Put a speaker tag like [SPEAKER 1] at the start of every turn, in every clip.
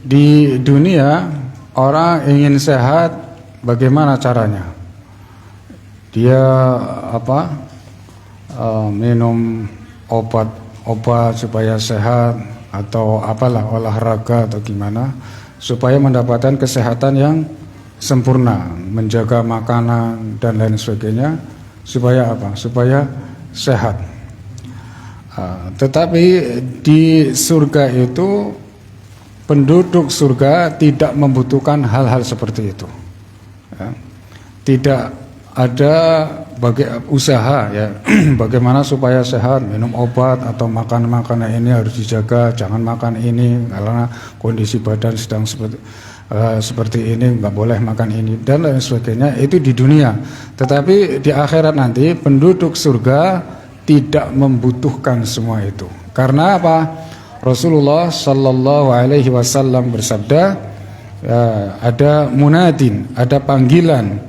[SPEAKER 1] Di dunia orang ingin sehat, bagaimana caranya? Dia minum obat supaya sehat, atau apalah, olahraga atau gimana supaya mendapatkan kesehatan yang sempurna, menjaga makanan dan lain sebagainya supaya apa? Supaya sehat. Tetapi di surga itu penduduk surga tidak membutuhkan hal-hal seperti itu. Tidak ada usaha ya bagaimana supaya sehat, minum obat atau makan makanan ini harus dijaga, jangan makan ini karena kondisi badan sedang seperti ini, nggak boleh makan ini dan lain sebagainya. Itu di dunia. Tetapi di akhirat nanti penduduk surga tidak membutuhkan semua itu. Karena apa? Rasulullah Shallallahu Alaihi Wasallam bersabda, ada munadin, ada panggilan,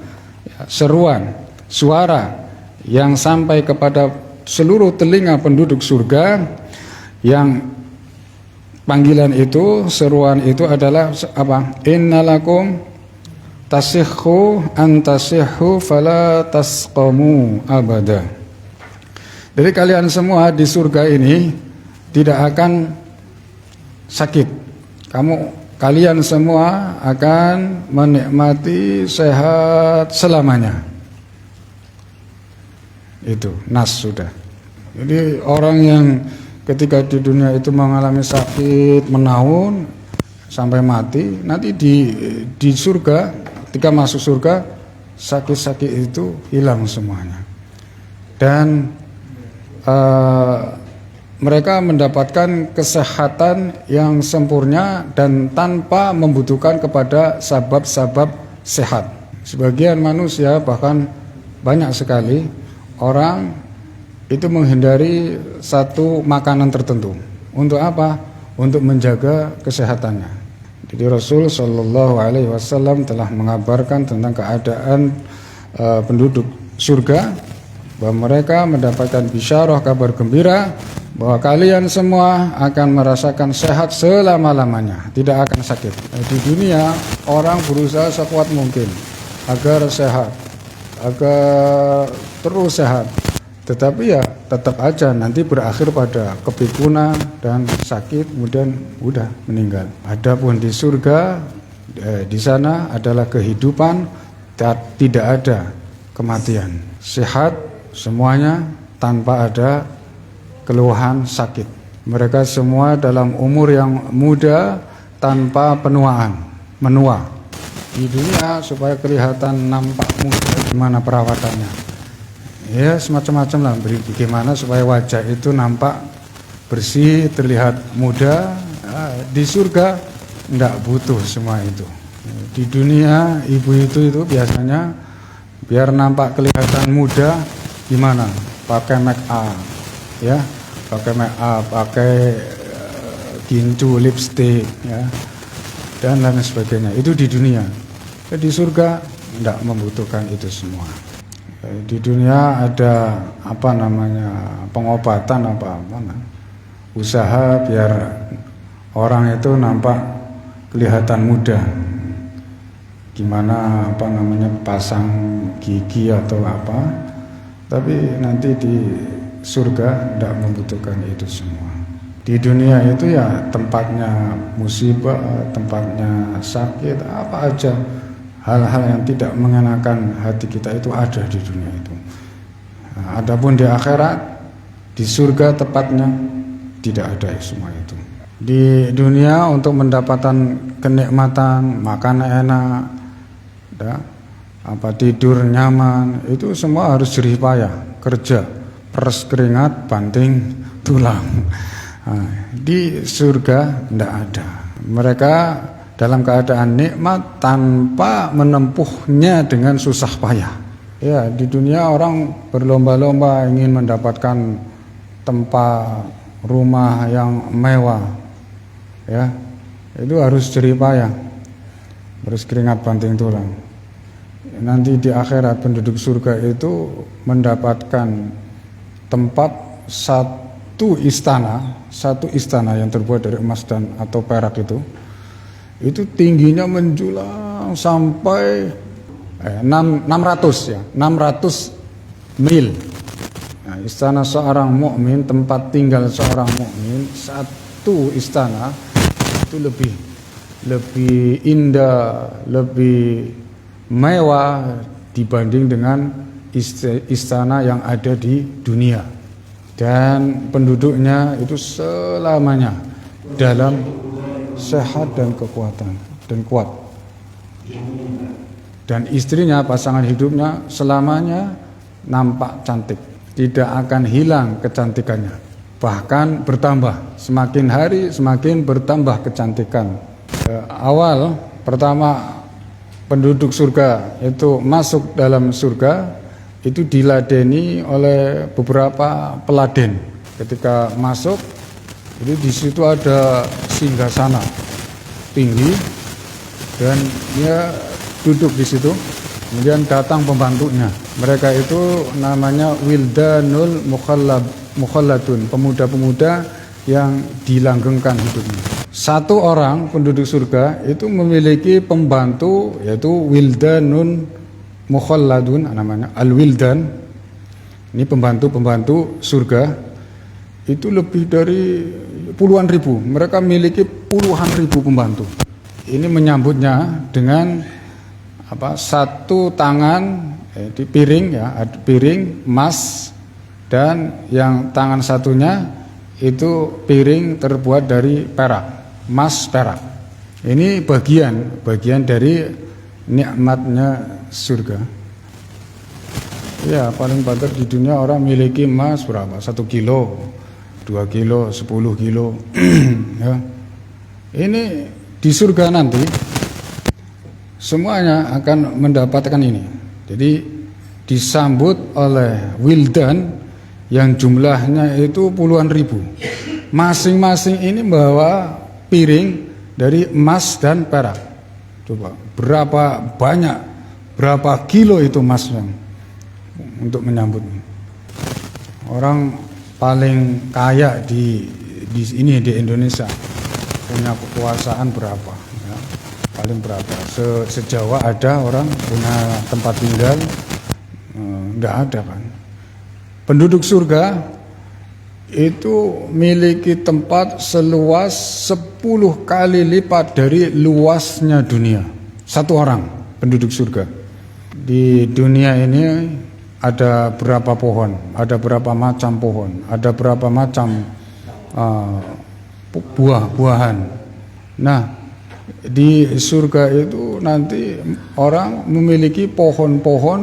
[SPEAKER 1] seruan, suara yang sampai kepada seluruh telinga penduduk surga, yang panggilan itu, seruan itu adalah apa? Innalakum tasihhu antasihhu fala tasqamu abada. Jadi kalian semua di surga ini tidak akan sakit. Kalian semua akan menikmati sehat selamanya. Itu nas sudah. Jadi orang yang ketika di dunia itu mengalami sakit menaun sampai mati, nanti di surga, ketika masuk surga, sakit-sakit itu hilang semuanya. Dan mereka mendapatkan kesehatan yang sempurna dan tanpa membutuhkan kepada sabab-sabab sehat. Sebagian manusia, bahkan banyak sekali orang itu menghindari satu makanan tertentu. Untuk apa? Untuk menjaga kesehatannya. Jadi Rasul Shallallahu Alaihi Wasallam telah mengabarkan tentang keadaan penduduk surga, bahwa mereka mendapatkan bisyarah, kabar gembira, bahwa kalian semua akan merasakan sehat selama-lamanya, tidak akan sakit. Di dunia orang berusaha sekuat mungkin agar sehat, agar terus sehat, tetapi ya tetap aja nanti berakhir pada kepikunan dan sakit, kemudian udah meninggal. Adapun di surga, di sana adalah kehidupan, tidak ada kematian, sehat semuanya tanpa ada keluhan sakit. Mereka semua dalam umur yang muda tanpa penuaan, menua. Di dunia supaya kelihatan nampak muda, gimana perawatannya? Ya semacam-macam lah. Bagaimana supaya wajah itu nampak bersih, terlihat muda. Di surga enggak butuh semua itu. Di dunia ibu itu biasanya biar nampak kelihatan muda, gimana? Pakai make up. Ya, pakai make up, pakai gincu, lipstick, ya, dan lain sebagainya. Itu di dunia. Di surga tidak membutuhkan itu semua. Di dunia ada pengobatan usaha biar orang itu nampak kelihatan muda. Gimana pasang gigi atau apa? Tapi nanti di surga tidak membutuhkan itu semua. Di dunia itu ya tempatnya musibah, tempatnya sakit, apa aja hal-hal yang tidak mengenakan hati kita itu ada di dunia itu. Adapun di akhirat, di surga tepatnya tidak ada semua itu. Di dunia untuk mendapatkan kenikmatan, makan enak, tidur nyaman, itu semua harus jerih payah, kerja, peres keringat, banting tulang. Di surga tidak ada. Mereka dalam keadaan nikmat tanpa menempuhnya dengan susah payah. Ya, di dunia orang berlomba-lomba ingin mendapatkan tempat, rumah yang mewah. Ya, itu harus jerih payah, peres keringat, banting tulang. Nanti di akhirat penduduk surga itu mendapatkan tempat satu istana yang terbuat dari emas dan atau perak itu itu tingginya menjulang sampai 600 ya, 600 mil. Nah, istana seorang mukmin, tempat tinggal seorang mukmin, satu istana itu lebih indah, lebih mewah dibanding dengan istana yang ada di dunia. Dan penduduknya itu selamanya dalam sehat dan kekuatan dan kuat. Dan istrinya, pasangan hidupnya selamanya nampak cantik, tidak akan hilang kecantikannya, bahkan bertambah, semakin hari semakin bertambah kecantikan. Awal pertama penduduk surga itu masuk dalam surga itu diladeni oleh beberapa peladen. Ketika masuk, jadi di situ ada singgasana tinggi dan dia duduk di situ. Kemudian datang pembantunya. Mereka itu namanya wildanul mukhalladun, pemuda-pemuda yang dilanggengkan hidupnya. Satu orang penduduk surga itu memiliki pembantu, yaitu wildanun mukhalladun, namanya al-wildan. Ini pembantu-pembantu surga itu lebih dari puluhan ribu. Mereka memiliki puluhan ribu pembantu. Ini menyambutnya dengan satu tangan di piring ya, ada piring emas, dan yang tangan satunya itu piring terbuat dari perak, emas perak. Ini bagian dari nikmatnya surga. Ya, paling banter di dunia orang miliki emas berapa? 1 kilo, 2 kilo, 10 kilo. Ya. Ini di surga nanti semuanya akan mendapatkan ini. Jadi disambut oleh wildan yang jumlahnya itu puluhan ribu. Masing-masing ini membawa piring dari emas dan perak. Coba berapa banyak, berapa kilo itu emasnya untuk menyambut. Orang paling kaya di Indonesia punya kekuasaan berapa? Ya, paling berapa? Se-Jawa ada orang punya tempat tinggal? Enggak ada kan? Penduduk surga itu miliki tempat seluas 10 kali lipat dari luasnya dunia. Satu orang penduduk surga. Di dunia ini ada berapa pohon, ada berapa macam pohon, ada berapa macam buah-buahan. Nah, di surga itu nanti orang memiliki pohon-pohon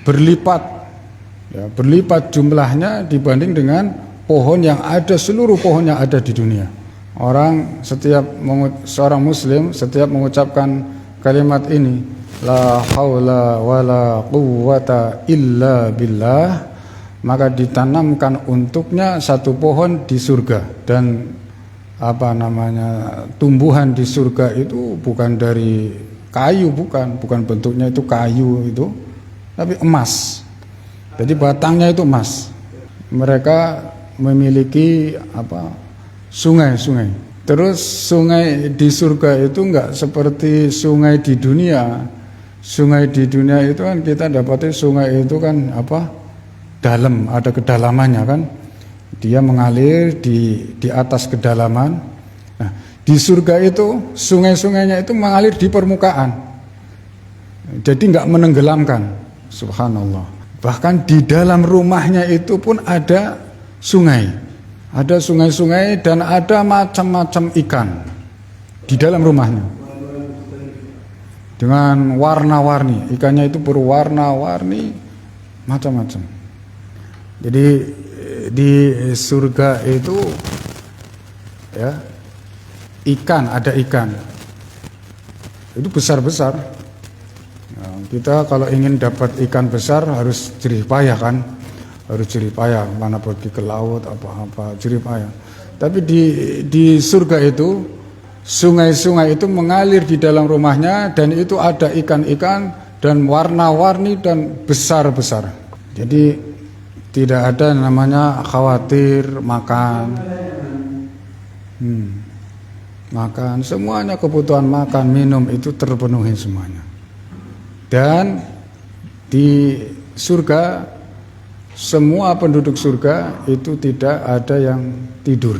[SPEAKER 1] berlipat, ya, berlipat jumlahnya dibanding dengan pohon yang ada, seluruh pohon yang ada di dunia. Orang seorang muslim setiap mengucapkan kalimat ini, la haula wala quwwata illa billah, maka ditanamkan untuknya satu pohon di surga. Dan tumbuhan di surga itu bukan dari kayu, bukan bentuknya itu kayu itu, tapi emas. Jadi batangnya itu emas. Mereka memiliki sungai-sungai. Terus sungai di surga itu enggak seperti sungai di dunia. Sungai di dunia itu kan kita dapatnya sungai itu kan dalam, ada kedalamannya kan. Dia mengalir di atas kedalaman. Nah, di surga itu sungai-sungainya itu mengalir di permukaan. Jadi enggak menenggelamkan. Subhanallah. Bahkan di dalam rumahnya itu pun ada sungai. Ada sungai-sungai dan ada macam-macam ikan di dalam rumahnya. Dengan warna-warni, ikannya itu berwarna-warni macam-macam. Jadi di surga itu ya, ada ikan. Itu besar-besar. Nah, kita kalau ingin dapat ikan besar harus jerih payah kan? Harus jerih payah, mana pergi ke laut apa-apa, jerih payah. Tapi di surga itu sungai-sungai itu mengalir di dalam rumahnya, dan itu ada ikan-ikan dan warna-warni dan besar-besar. Jadi tidak ada namanya khawatir makan. makan, semuanya kebutuhan makan, minum itu terpenuhi semuanya. Dan di surga semua penduduk surga itu tidak ada yang tidur.